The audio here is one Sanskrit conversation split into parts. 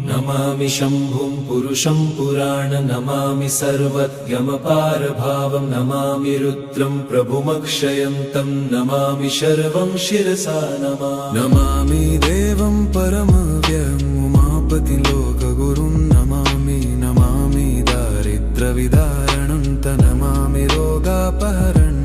नमामि शम्भुं पुरुषं पुराण नमामि सर्वज्ञमपारभावं नमामि रुद्रं प्रभुमक्षयन्तं नमामि शर्वं शिरसा नमामि देवं परमव्ययम् उमापति लोकगुरुं नमामि दारिद्र्यविदारणं नमामि रोगापहरणं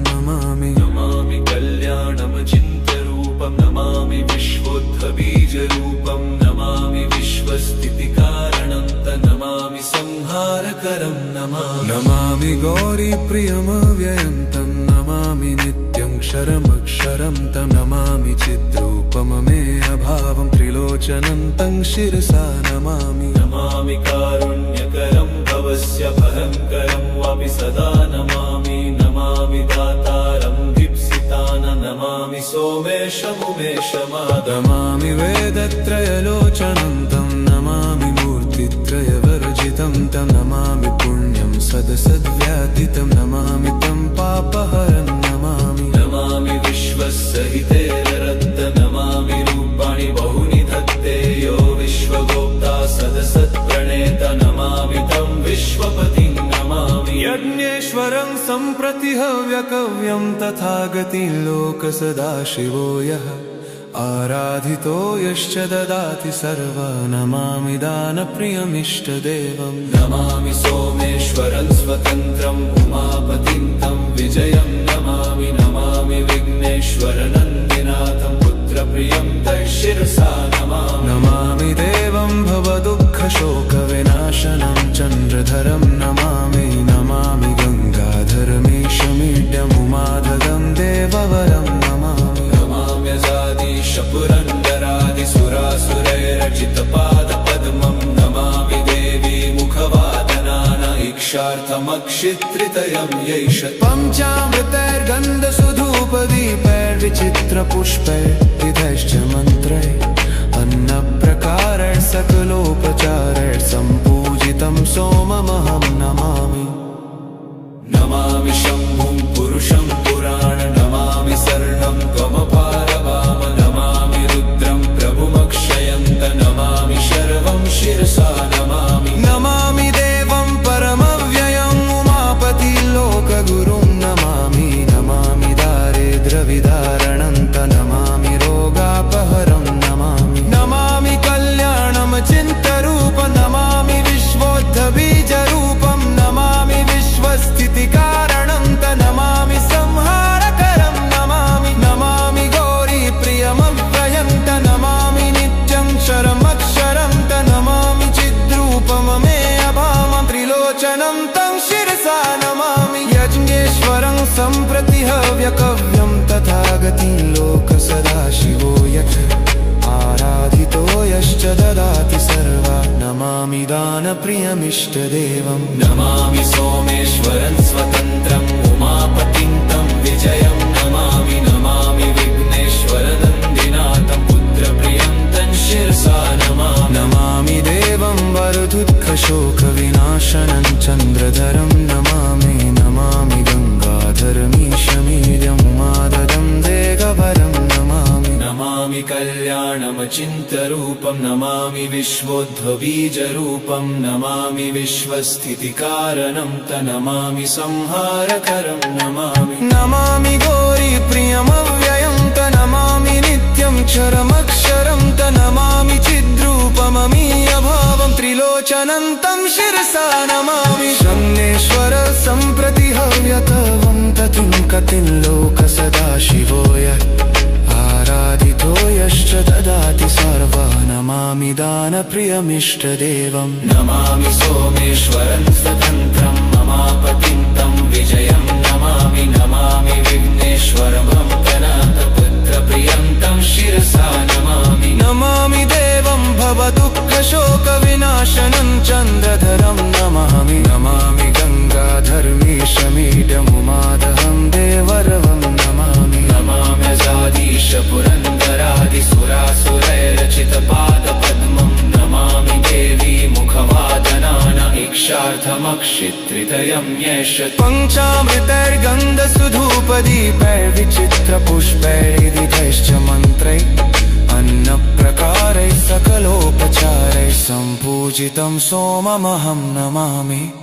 नमामि कल्याणमचिन्त्यरूपं नमामि विश्वोद्भबीजरूपं नमामि विश्वस्थितिकारणं नमामि संहारकरं नमामि गौरीप्रियमव्ययं तं नमामि नित्यं क्षरमक्षरं तं नमामि चिद्रूपममेयभावं त्रिलोचनं तं शिरसा नमामि कारुण्यकरं भवस्य भयङ्करं वापि सदा नमामि दातारं नमामि सोमेशमुमेशमादमामि वेदत्रयलोचनं तं नमामि मूर्तित्रयवर्जितं तं नमामि पुण्यं सदसद्व्यादितं नमामि तं पापहरं नमामि विश्वसहितेररत्त नमामि रूपाणि बहूनि धत्ते यो विश्वगोप्ता सदसत्प्रणेत नमामि तं विश्वपतिं नमामि यज्ञेश्वरं सम्प्रति हव्यकव्यं तथागतिं लोकसदाशिवो यः आराधितो यश्च ददाति सर्वा नमामि दानप्रियमिष्टदेवं नमामि सोमेश्वरं स्वतन्त्रम् उमापतिं तं विजयं नमामि विघ्नेश्वरनन्दिनाथं पुत्रप्रियं तं शिरसा नमामि देवं भवदुःखशोकविनाशनं चन्द्रधरं नमामि गङ्गाधरमीशमीड्यमुमाधगं देववरं पुरन्दरादिसुरासुरैरचितपादपद्मं नमामि देवी मुखवादनान इक्षार्थमक्षित्रितयं यैष पञ्चामृतैर्गन्धसुधूपदीपैर्विचित्रपुष्पैर्विधैश्च मन्त्रैः अन्नप्रकारैः सकलोपचारैः सम्पूजितं सोममहं नमामि शम्भुं पुरुषं पुराण नमामि शरणं त्वमपारवाम नमामि रुद्रं प्रभुमक्षयन्त नमामि शर्वं शिरसा नमामि देवं परमव्ययम् उमापति लोकगुरुं नमामि दारिद्र्यविदारणं नमामि रोगापहरं नमामि कल्याणमचिन्त्यरूपं नमामि विश्वोद्भबीजरूपं नमामि विश्वस्थितिकारणं नमामि संहारकरं नमामि गौरीप्रियमव्ययं नमामि नित्यं क्षरमक्षरं नमामि चिद्रूपममेयभावं त्रिलोचनं तं शिरसा नमामि यज्ञेश्वरं सम्प्रति हव्यकव्यं तथागतिं लोकसदाशिवो यः आराधितो यश्च ददाति सर्वा नमामि दानप्रियमिष्टदेवं नमामि सोमेश्वरं स्वतन्त्रम् उमापतिं तं विजयं नमामि विघ्नेश्वरनन्दिनाथं पुत्रप्रियं तं शिरसा नमामि देवं वरदुःखशोकविनाशनं चन्द्रधरं नमामि गङ्गाधरमीशमीड्यमुमाददं देववरं नमामि कल्याणमचिन्त्यरूपं नमामि विश्वोद्भबीजरूपं नमामि विश्वस्थितिकारणं नमामि संहारकरं नमामि गौरीप्रियमव्ययं नमामि नित्यं क्षरमक्षरं नमामि चिद्रूपममीयभावं त्रिलोचनं तं शिरसा नमामि शम्नेश्वर सम्प्रति हव्यकवं ततिं कतिं लोकसदाशिवो यः आराधितो यश्च ददाति सर्वा नमामि दानप्रियमिष्टदेवं नमामि सोमेश्वरं स्वतन्त्रम् उमापतिं तं विजयं नमामि विघ्नेश्वरं पुत्रप्रियं तं शिरसा नमामि देवं भवदुःखशोकविनाशनं चन्द्रधरं नमामि गङ्गाधरमीशमीड्यमुमादहं देवरवं नमाम्यजादीश पुरन्दरादिसुरासुरैरचितपादपद्मं नमामि देवी मुखवादनान इक्षार्थमक्षित्रितयं यैष पञ्चामृतैर्गन्धसुधूपदीपैर्विचित्रपुष्पैर्विधैश्च मन्त्रैः अन्नप्रकारैः सकलो पूजितं सोममहं नमामि।